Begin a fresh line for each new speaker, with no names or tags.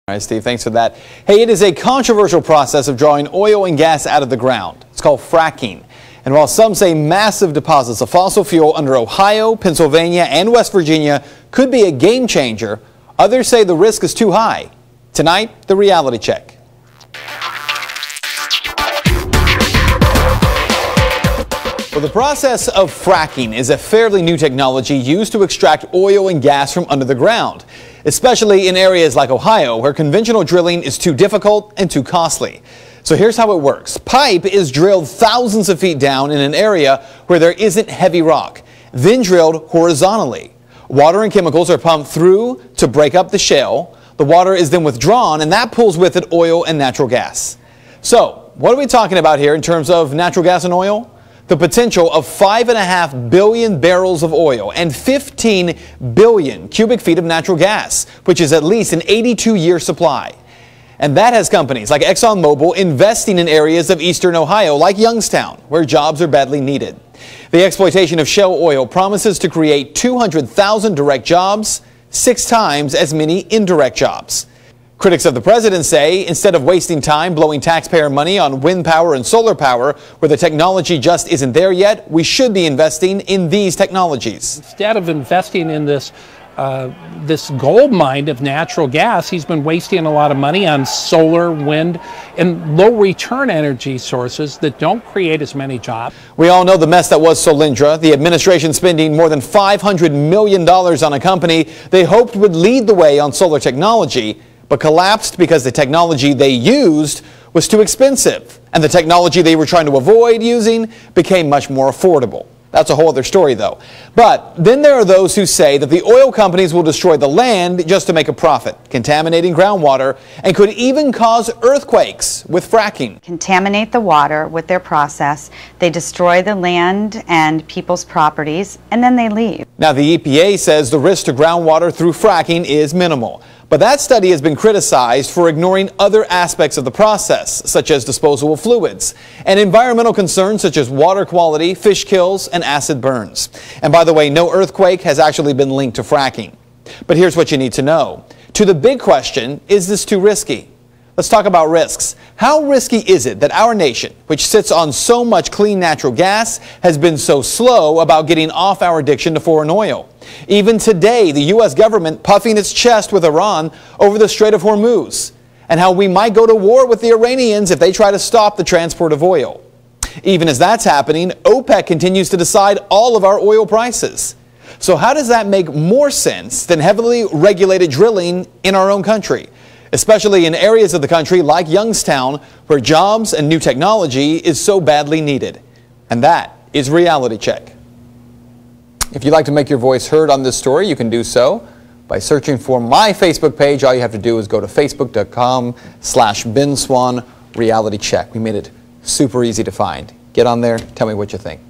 All right, Steve, thanks for that. Hey, it is a controversial process of drawing oil and gas out of the ground. It's called fracking. And while some say massive deposits of fossil fuel under Ohio, Pennsylvania, and West Virginia could be a game changer, others say the risk is too high. Tonight, the reality check. Well, the process of fracking is a fairly new technology used to extract oil and gas from under the ground, especially in areas like Ohio, where conventional drilling is too difficult and too costly. So here's how it works. Pipe is drilled thousands of feet down in an area where there isn't heavy rock, then drilled horizontally. Water and chemicals are pumped through to break up the shale. The water is then withdrawn, and that pulls with it oil and natural gas. So what are we talking about here in terms of natural gas and oil? The potential of 5.5 billion barrels of oil and 15 billion cubic feet of natural gas, which is at least an 82-year supply. And that has companies like ExxonMobil investing in areas of eastern Ohio, like Youngstown, where jobs are badly needed. The exploitation of shale oil promises to create 200,000 direct jobs, 6 times as many indirect jobs. Critics of the president say instead of wasting time blowing taxpayer money on wind power and solar power, where the technology just isn't there yet, we should be investing in these technologies.
Instead of investing in this gold mine of natural gas, he's been wasting a lot of money on solar, wind, and low return energy sources that don't create as many jobs.
We all know the mess that was Solyndra, the administration spending more than $500 million on a company they hoped would lead the way on solar technology, but collapsed because the technology they used was too expensive, and the technology they were trying to avoid using became much more affordable. That's a whole other story, though. But then there are those who say that the oil companies will destroy the land just to make a profit, contaminating groundwater, and could even cause earthquakes with fracking.
Contaminate the water with their process, they destroy the land and people's properties, and then they leave.
Now, the EPA says the risk to groundwater through fracking is minimal. But that study has been criticized for ignoring other aspects of the process, such as disposal of fluids, and environmental concerns such as water quality, fish kills, and acid burns. And by the way, no earthquake has actually been linked to fracking. But here's what you need to know. To the big question, is this too risky? Let's talk about risks. How risky is it that our nation, which sits on so much clean natural gas, has been so slow about getting off our addiction to foreign oil? Even today, the U.S. government puffing its chest with Iran over the Strait of Hormuz, and how we might go to war with the Iranians if they try to stop the transport of oil. Even as that's happening, OPEC continues to decide all of our oil prices. So how does that make more sense than heavily regulated drilling in our own country, especially in areas of the country like Youngstown, where jobs and new technology is so badly needed? And that is Reality Check. If you'd like to make your voice heard on this story, you can do so by searching for my Facebook page. All you have to do is go to facebook.com/Ben Swan Reality Check. We made it super easy to find. Get on there, tell me what you think.